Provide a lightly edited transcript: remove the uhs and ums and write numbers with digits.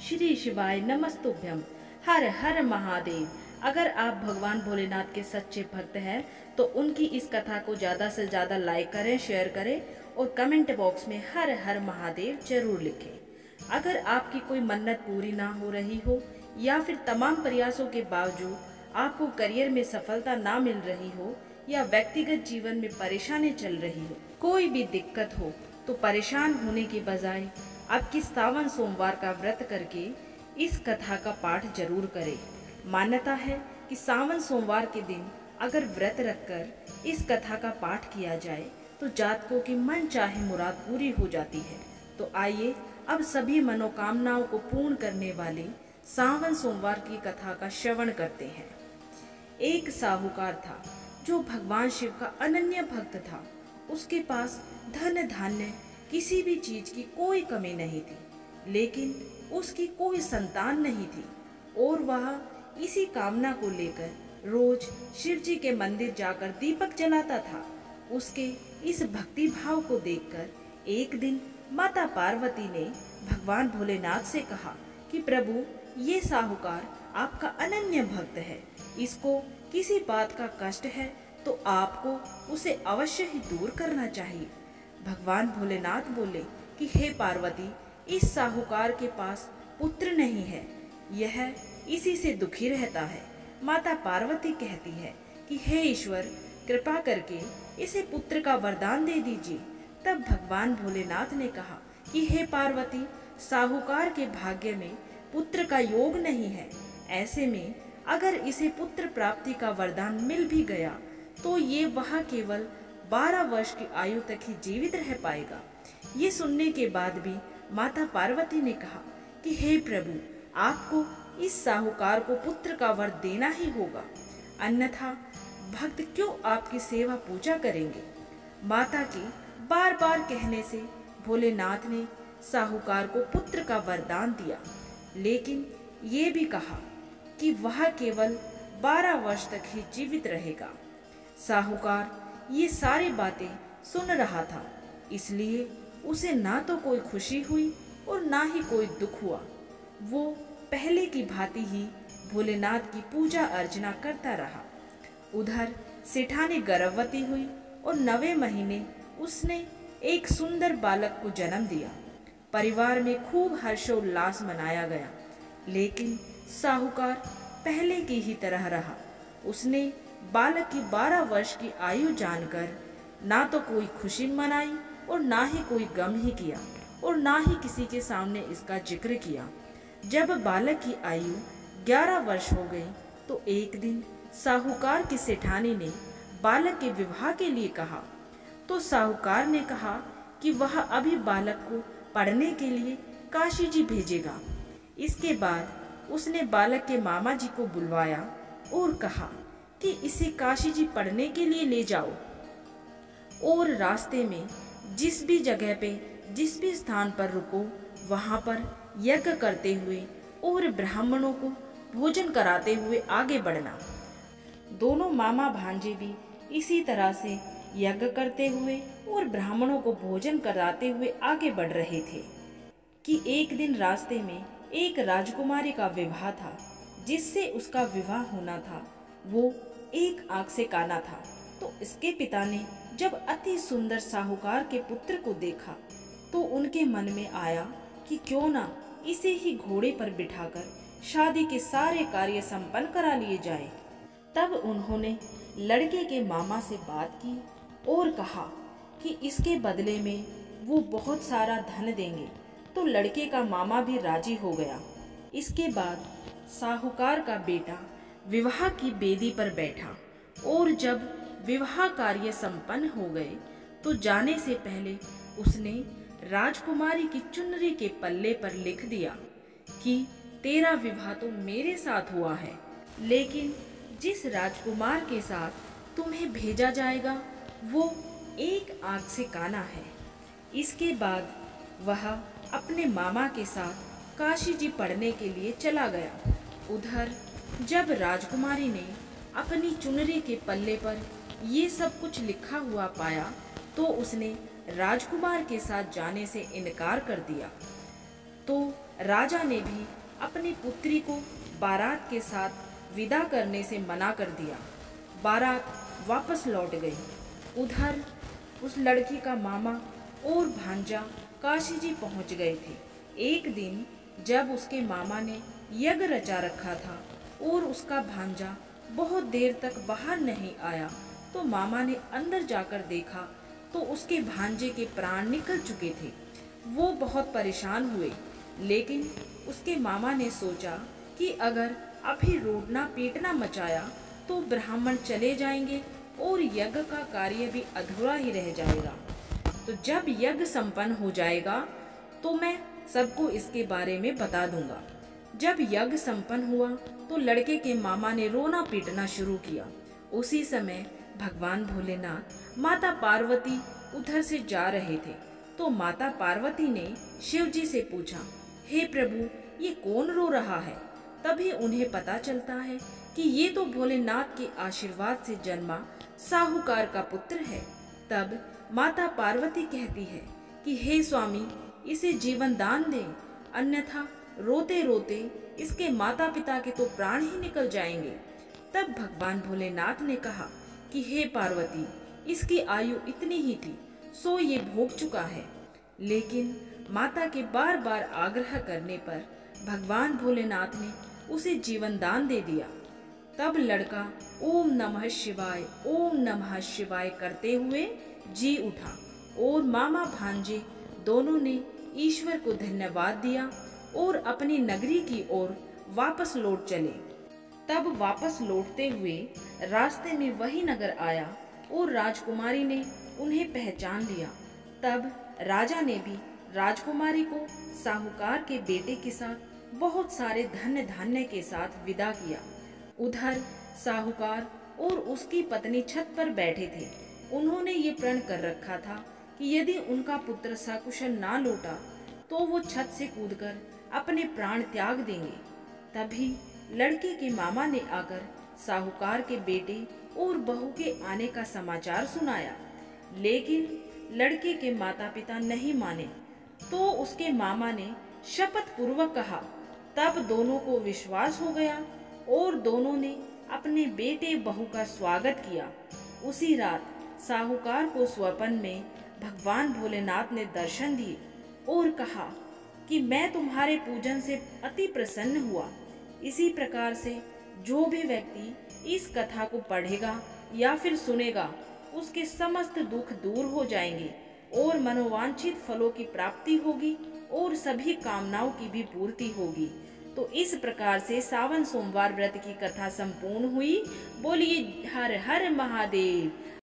श्री शिवाय नमस्तुभ्यम। हर हर महादेव। अगर आप भगवान भोलेनाथ के सच्चे भक्त हैं तो उनकी इस कथा को ज़्यादा से ज़्यादा लाइक करें, शेयर करें और कमेंट बॉक्स में हर हर महादेव जरूर लिखें। अगर आपकी कोई मन्नत पूरी ना हो रही हो या फिर तमाम प्रयासों के बावजूद आपको करियर में सफलता ना मिल रही हो या व्यक्तिगत जीवन में परेशानी चल रही हो, कोई भी दिक्कत हो, तो परेशान होने के बजाय आपकी सावन सोमवार का व्रत करके इस कथा का पाठ जरूर करें। मान्यता है कि सावन सोमवार के दिन अगर व्रत रखकर इस कथा का पाठ किया जाए तो जातकों की मन चाहे मुराद पूरी हो जाती है। तो आइए अब सभी मनोकामनाओं को पूर्ण करने वाले सावन सोमवार की कथा का श्रवण करते हैं। एक साहूकार था जो भगवान शिव का अनन्य भक्त था। उसके पास धन धान्य किसी भी चीज की कोई कमी नहीं थी, लेकिन उसकी कोई संतान नहीं थी और वह इसी कामना को लेकर रोज शिव जी के मंदिर जाकर दीपक जलाता था। उसके इस भक्ति भाव को देखकर एक दिन माता पार्वती ने भगवान भोलेनाथ से कहा कि प्रभु, ये साहूकार आपका अनन्य भक्त है, इसको किसी बात का कष्ट है तो आपको उसे अवश्य ही दूर करना चाहिए। भगवान भोलेनाथ बोले कि हे पार्वती, इस साहूकार के पास पुत्र नहीं है, यह इसी से दुखी रहता है। माता पार्वती कहती है कि हे ईश्वर, कृपा करके इसे पुत्र का वरदान दे दीजिए। तब भगवान भोलेनाथ ने कहा कि हे पार्वती, साहूकार के भाग्य में पुत्र का योग नहीं है। ऐसे में अगर इसे पुत्र प्राप्ति का वरदान मिल भी गया तो ये वह केवल 12 वर्ष की आयु तक ही जीवित रह पाएगा। ये सुनने के बाद भी माता पार्वती ने कहा कि हे प्रभु, आपको इस साहूकार को पुत्र का वर देना ही होगा, अन्यथा भक्त क्यों आपकी सेवा पूजा करेंगे। माता के बार बार कहने से भोलेनाथ ने साहूकार को पुत्र का वरदान दिया, लेकिन ये भी कहा कि वह केवल 12 वर्ष तक ही जीवित रहेगा। साहूकार ये सारी बातें सुन रहा था, इसलिए उसे ना तो कोई खुशी हुई और ना ही कोई दुख हुआ। वो पहले की भांति ही भोलेनाथ की पूजा अर्चना करता रहा। उधर सेठानी गर्भवती हुई और 9वें महीने उसने एक सुंदर बालक को जन्म दिया। परिवार में खूब हर्षोल्लास मनाया गया, लेकिन साहूकार पहले की ही तरह रहा। उसने बालक की 12 वर्ष की आयु जानकर ना तो कोई खुशी मनाई और ना ही कोई गम ही किया और ना ही किसी के सामने इसका जिक्र किया। जब बालक की आयु 11 वर्ष हो गई तो एक दिन साहूकार की सेठानी ने बालक के विवाह के लिए कहा। तो साहूकार ने कहा कि वह अभी बालक को पढ़ने के लिए काशी जी भेजेगा। इसके बाद उसने बालक के मामा जी को बुलवाया और कहा कि इसे काशी जी पढ़ने के लिए ले जाओ और रास्ते में जिस भी जगह पे, जिस भी स्थान पर रुको, वहां पर यज्ञ करते हुए और ब्राह्मणों को भोजन कराते हुए आगे बढ़ना। दोनों मामा भांजे भी इसी तरह से यज्ञ करते हुए और ब्राह्मणों को भोजन कराते हुए आगे बढ़ रहे थे कि एक दिन रास्ते में एक राजकुमारी का विवाह था। जिससे उसका विवाह होना था वो एक आंख से काना था। तो इसके पिता ने जब अति सुंदर साहूकार के पुत्र को देखा तो उनके मन में आया कि क्यों ना इसे ही घोड़े पर बिठाकर शादी के सारे कार्य संपन्न करा लिए जाए। तब उन्होंने लड़के के मामा से बात की और कहा कि इसके बदले में वो बहुत सारा धन देंगे। तो लड़के का मामा भी राजी हो गया। इसके बाद साहूकार का बेटा विवाह की बेदी पर बैठा और जब विवाह कार्य संपन्न हो गए तो जाने से पहले उसने राजकुमारी की चुनरी के पल्ले पर लिख दिया कि तेरा विवाह तो मेरे साथ हुआ है, लेकिन जिस राजकुमार के साथ तुम्हें भेजा जाएगा वो एक आंख से काना है। इसके बाद वह अपने मामा के साथ काशी जी पढ़ने के लिए चला गया। उधर जब राजकुमारी ने अपनी चुनरी के पल्ले पर ये सब कुछ लिखा हुआ पाया तो उसने राजकुमार के साथ जाने से इनकार कर दिया। तो राजा ने भी अपनी पुत्री को बारात के साथ विदा करने से मना कर दिया। बारात वापस लौट गई। उधर उस लड़की का मामा और भांजा काशी जी पहुंच गए थे। एक दिन जब उसके मामा ने यज्ञ रचा रखा था और उसका भांजा बहुत देर तक बाहर नहीं आया, तो मामा ने अंदर जाकर देखा तो उसके भांजे के प्राण निकल चुके थे। वो बहुत परेशान हुए, लेकिन उसके मामा ने सोचा कि अगर अभी रोटना पीटना मचाया तो ब्राह्मण चले जाएंगे और यज्ञ का कार्य भी अधूरा ही रह जाएगा। तो जब यज्ञ संपन्न हो जाएगा तो मैं सबको इसके बारे में बता दूंगा। जब यज्ञ संपन्न हुआ तो लड़के के मामा ने रोना पीटना शुरू किया। उसी समय भगवान भोलेनाथ माता पार्वती उधर से जा रहे थे। तो माता पार्वती ने शिव जी से पूछा, हे प्रभु, ये कौन रो रहा है? तभी उन्हें पता चलता है कि ये तो भोलेनाथ के आशीर्वाद से जन्मा साहूकार का पुत्र है। तब माता पार्वती कहती है कि हे स्वामी, इसे जीवन दान दें, अन्यथा रोते रोते इसके माता पिता के तो प्राण ही निकल जाएंगे। तब भगवान भोलेनाथ ने कहा कि हे पार्वती, इसकी आयु इतनी ही थी, सो ये भोग चुका है। लेकिन माता के बार बार आग्रह करने पर भगवान भोलेनाथ ने उसे जीवन दान दे दिया। तब लड़का ओम नमः शिवाय, ओम नमः शिवाय करते हुए जी उठा और मामा भांजे दोनों ने ईश्वर को धन्यवाद दिया और अपनी नगरी की ओर वापस लौट चले। तब वापस लौटते हुए रास्ते में वही नगर आया और राजकुमारी ने उन्हें पहचान लिया। तब राजा ने भी राजकुमारी को साहूकार के बेटे के साथ बहुत सारे धन धान्य के साथ विदा किया। उधर साहूकार और उसकी पत्नी छत पर बैठे थे। उन्होंने ये प्रण कर रखा था कि यदि उनका पुत्र सकुशल ना लौटा तो वो छत से कूदकर अपने प्राण त्याग देंगे। तभी लड़के के मामा ने आकर साहूकार के बेटे और बहू के आने का समाचार सुनाया, लेकिन लड़के के माता पिता नहीं माने। तो उसके मामा ने शपथ पूर्वक कहा। तब दोनों को विश्वास हो गया और दोनों ने अपने बेटे बहू का स्वागत किया। उसी रात साहूकार को स्वप्न में भगवान भोलेनाथ ने दर्शन दिए और कहा कि मैं तुम्हारे पूजन से अति प्रसन्न हुआ। इसी प्रकार से जो भी व्यक्ति इस कथा को पढ़ेगा या फिर सुनेगा, उसके समस्त दुख दूर हो जाएंगे और मनोवांछित फलों की प्राप्ति होगी और सभी कामनाओं की भी पूर्ति होगी। तो इस प्रकार से सावन सोमवार व्रत की कथा संपूर्ण हुई। बोलिए हर हर महादेव।